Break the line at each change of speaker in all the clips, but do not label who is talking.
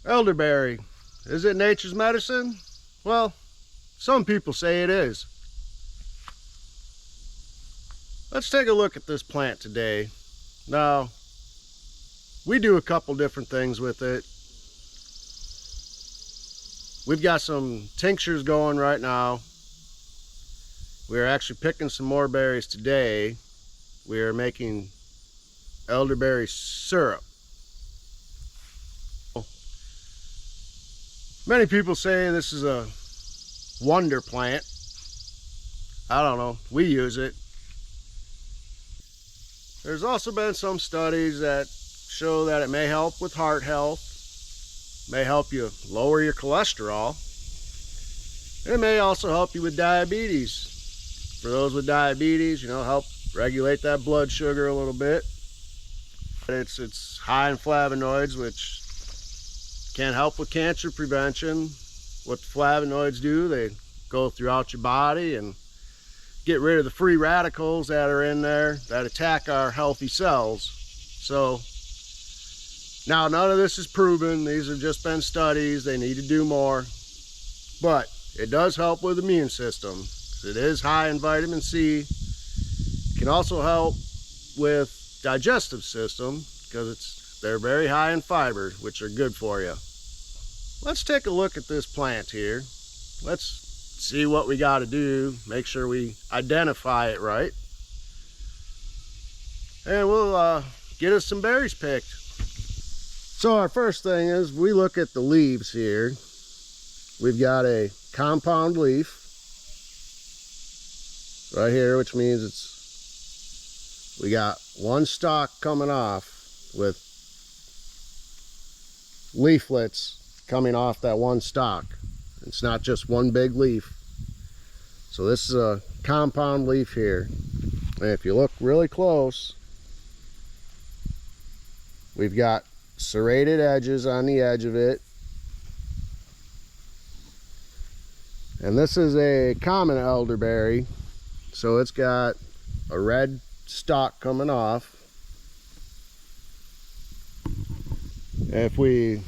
Elderberry. Is it nature's medicine? Well, some people say it is. Let's take a look at this plant today. Now, we do a couple different things with it. We've got some tinctures going right now. We're actually picking some more berries today. We are making elderberry syrup. Many people say this is a wonder plant. I don't know, we use it. There's also been some studies that show that it may help with heart health, may help you lower your cholesterol. It may also help you with diabetes. For those with diabetes, help regulate that blood sugar a little bit. It's high in flavonoids, which can help with cancer prevention. What the flavonoids do, they go throughout your body and get rid of the free radicals that are in there that attack our healthy cells. So now, none of this is proven. These have just been studies. They need to do more. But it does help with the immune system. It is high in vitamin C. It can also help with digestive system because they're very high in fiber, which are good for you. Let's take a look at this plant here. Let's see what we got to do. Make sure we identify it right. And we'll get us some berries picked. So our first thing is we look at the leaves here. We've got a compound leaf right here, which means we got one stalk coming off with leaflets coming off that one stalk. It's not just one big leaf. So this is a compound leaf here. And if you look really close, we've got serrated edges on the edge of it. And this is a common elderberry, so it's got a red stalk coming off. And if we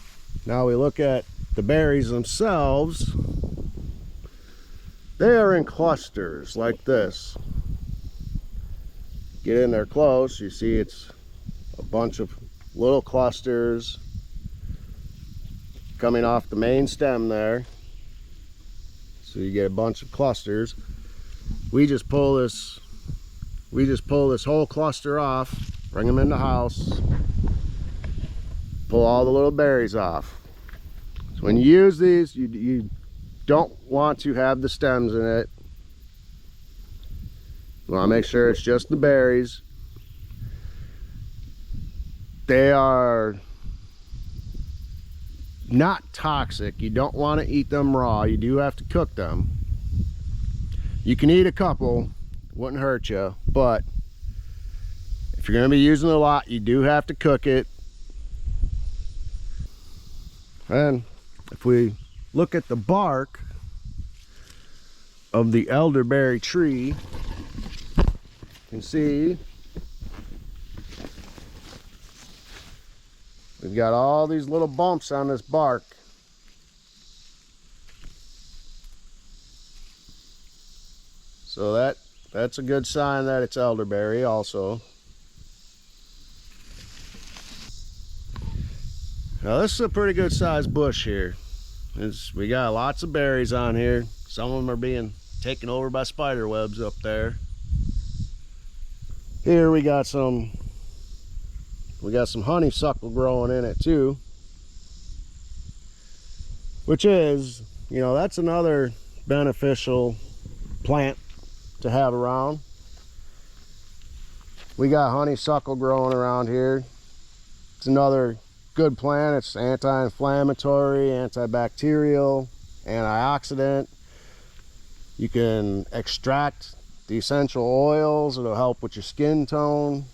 look at the berries themselves, they are in clusters like this. Get in there close, you see it's a bunch of little clusters coming off the main stem there. So you get a bunch of clusters. We just pull this whole cluster off, bring them in the house, pull all the little berries off. So when you use these, you don't want to have the stems in it. You want to make sure it's just the berries. They are not toxic. You don't want to eat them raw. You do have to cook them. You can eat a couple, wouldn't hurt you, but if you're going to be using it a lot, you do have to cook it. And if we look at the bark of the elderberry tree, you can see we've got all these little bumps on this bark. So that's a good sign that it's elderberry also. Now this is a pretty good sized bush here. We got lots of berries on here. Some of them are being taken over by spider webs up there. Here we got some honeysuckle growing in it too, which is, that's another beneficial plant to have around. We got honeysuckle growing around here. It's another good plant. It's anti-inflammatory, antibacterial, antioxidant. You can extract the essential oils. It'll help with your skin tone.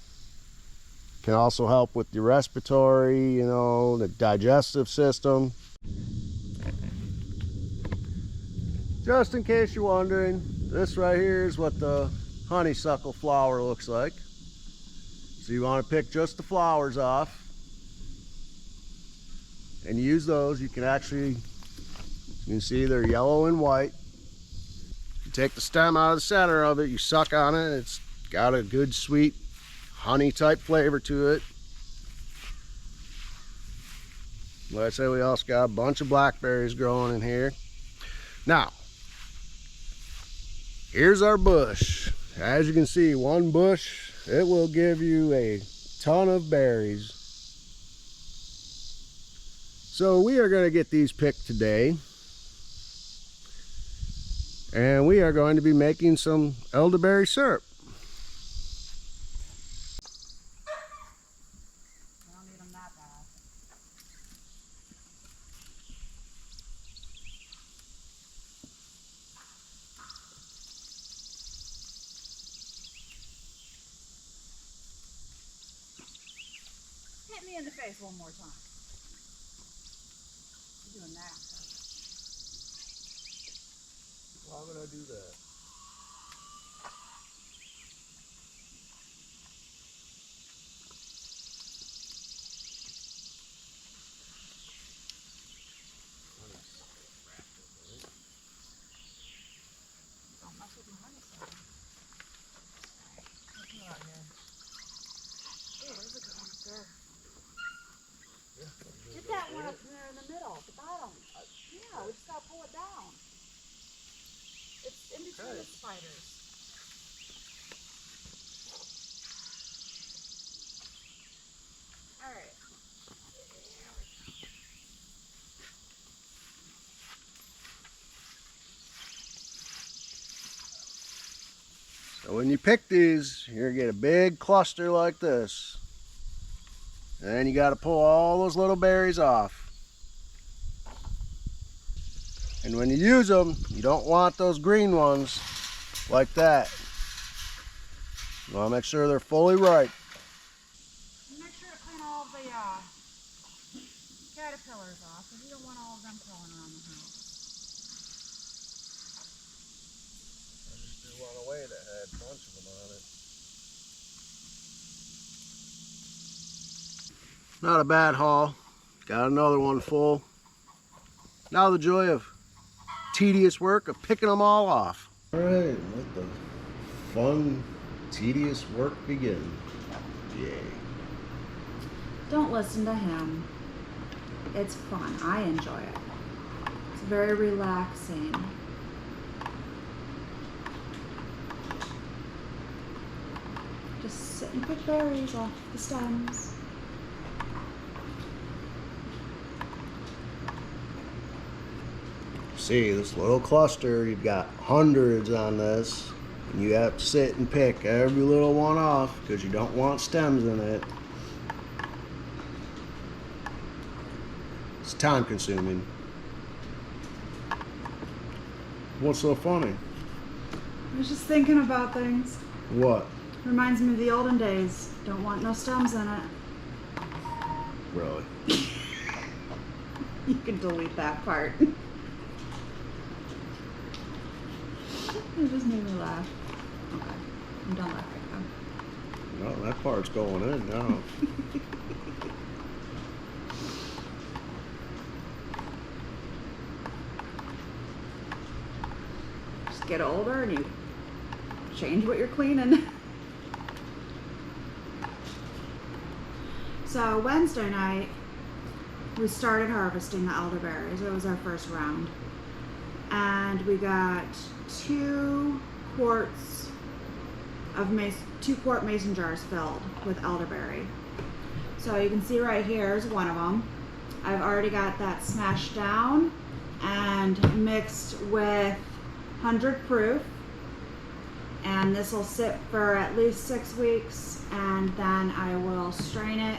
Can also help with your respiratory, the digestive system. Just in case you're wondering, this right here is what the honeysuckle flower looks like. So you want to pick just the flowers off. and you use those, you can actually, you can see they're yellow and white. You take the stem out of the center of it, you suck on it, it's got a good sweet honey type flavor to it. Like I say, we also got a bunch of blackberries growing in here. Now, here's our bush. As you can see, one bush, it will give you a ton of berries. So we are going to get these picked today. And we are going to be making some elderberry syrup.
I don't need them that bad. Hit me in the face one more time. You're doing that.
Why would I do that?
Don't mess with my honeysuckle. Look out here. Ooh, there's a good one up there. Get that one up there in the middle, the bottom. Yeah, we just gotta pull it down. It's in between the spiders. All right.
So when you pick these, you're going to get a big cluster like this. And then you got to pull all those little berries off. And when you use them, you don't want those green ones like that. You want to make sure they're fully ripe.
Make sure to clean all the caterpillars off, because you don't want all of them crawling around the house.
I just threw one away that had a bunch of them on it. Not a bad haul. Got another one full. Now the joy of tedious work of picking them all off. All right, let the fun, tedious work begin. Yay.
Don't listen to him. It's fun. I enjoy it. It's very relaxing. Just sit and pick berries off the stems.
See, this little cluster, you've got hundreds on this, and you have to sit and pick every little one off because you don't want stems in it. It's time consuming. What's so funny?
I was just thinking about things.
What?
Reminds me of the olden days. Don't want no stems in it.
Really?
You can delete that part. It just made me laugh. Okay, I'm done laughing now.
No, that part's going in now.
Just get older and you change what you're cleaning. So Wednesday night, we started harvesting the elderberries. It was our first round. And we got 2 quart mason jars filled with elderberry. So you can see right here is one of them. I've already got that smashed down and mixed with 100 proof. And this will sit for at least 6 weeks, and then I will strain it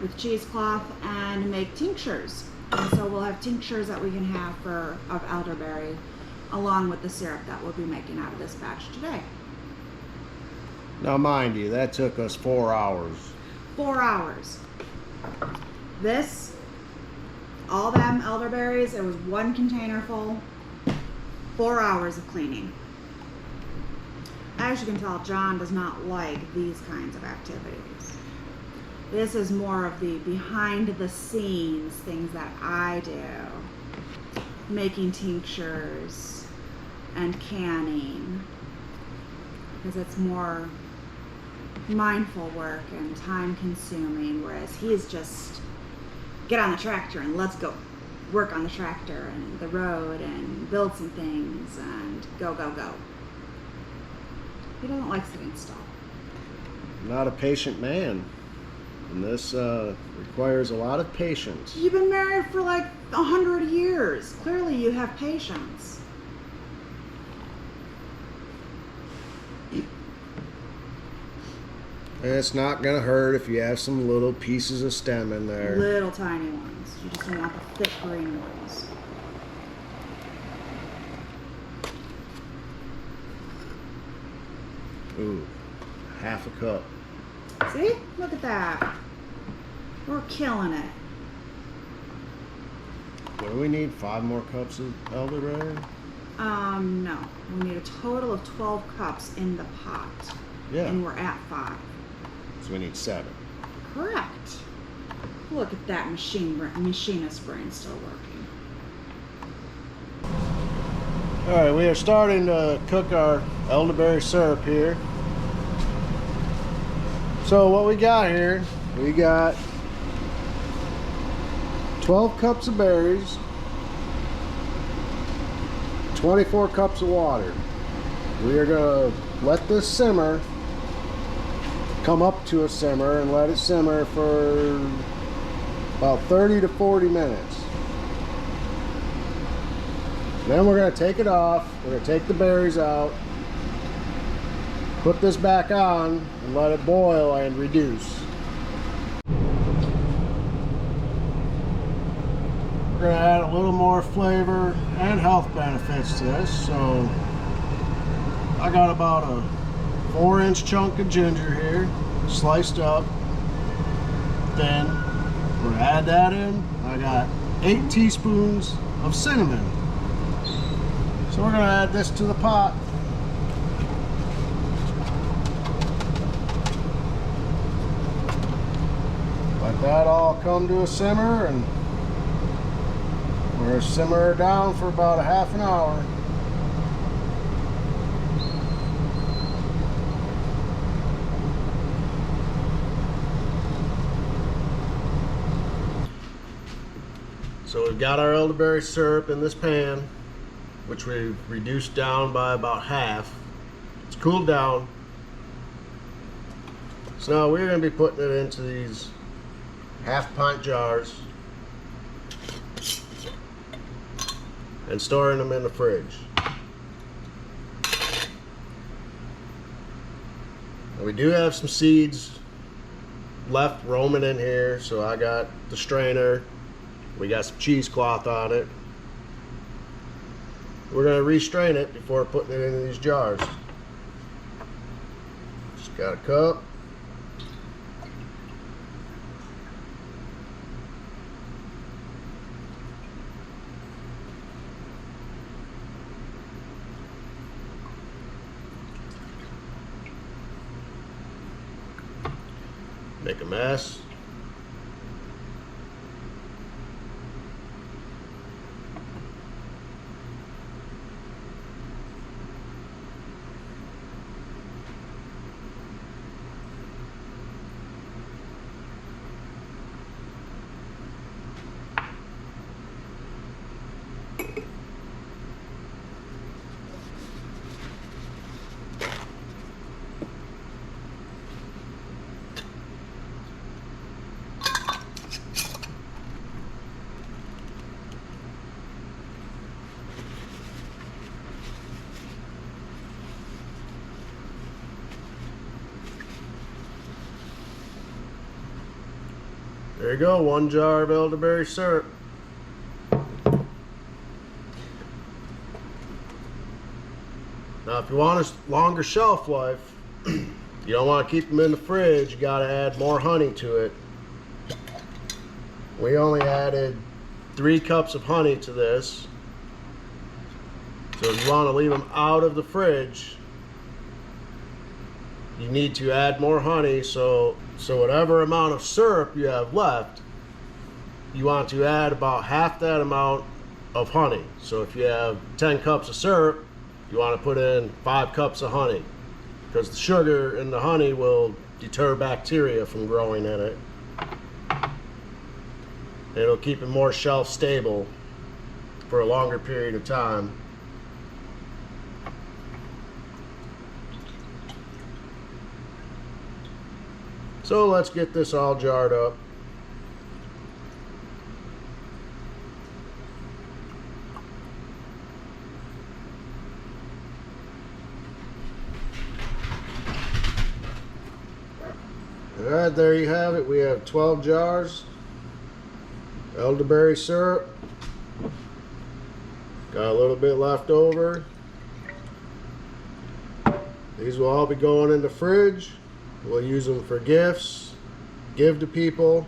with cheesecloth and make tinctures. And so we'll have tinctures that we can have of elderberry along with the syrup that we'll be making out of this batch today.
Now mind you, that took us 4 hours.
4 hours. This, all them elderberries, it was 1 container full, 4 hours of cleaning. As you can tell, John does not like these kinds of activities. This is more of the behind the scenes things that I do. Making tinctures and canning. Because it's more mindful work and time consuming, whereas he's just get on the tractor and let's go work on the tractor and the road and build some things and go, go, go. He doesn't like sitting still.
I'm not a patient man, and this requires a lot of patience.
You've been married for like 100 years. Clearly you have patience.
And it's not gonna hurt if you have some little pieces of stem in there.
Little tiny ones. You just don't want the thick green ones.
Ooh, half a cup.
See? Look at that. We're killing it.
What do we need? 5 more cups of elderberry?
No. We need a total of 12 cups in the pot.
Yeah.
And we're at 5.
So we need 7.
Correct. Look at that machinist brain still working.
Alright, we are starting to cook our elderberry syrup here. So what we got here, we got 12 cups of berries, 24 cups of water. We are going to let this simmer, come up to a simmer, and let it simmer for about 30 to 40 minutes. Then we're going to take it off, we're going to take the berries out, put this back on, and let it boil and reduce. We're going to add a little more flavor and health benefits to this. So I got about a 4-inch chunk of ginger here, sliced up thin. We're going to add that in. I got 8 teaspoons of cinnamon. So we're going to add this to the pot. Let that all come to a simmer, and we're going to simmer it down for about a half an hour. So we've got our elderberry syrup in this pan, which we've reduced down by about half. It's cooled down. So now we're going to be putting it into these half-pint jars and storing them in the fridge. Now we do have some seeds left roaming in here, so I got the strainer. We got some cheesecloth on it. We're going to restrain it before putting it into these jars. Just got a cup. Make a mess. There you go, 1 jar of elderberry syrup. Now if you want a longer shelf life, you don't want to keep them in the fridge, you got to add more honey to it. We only added 3 cups of honey to this. So if you want to leave them out of the fridge, you need to add more honey so So whatever amount of syrup you have left, you want to add about half that amount of honey. So if you have 10 cups of syrup, you want to put in 5 cups of honey, because the sugar in the honey will deter bacteria from growing in it. It'll keep it more shelf stable for a longer period of time. So let's get this all jarred up. Alright, there you have it. We have 12 jars elderberry syrup. Got a little bit left over. These will all be going in the fridge. We'll use them for gifts, give to people.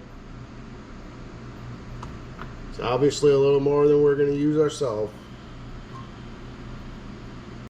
It's obviously a little more than we're going to use ourselves.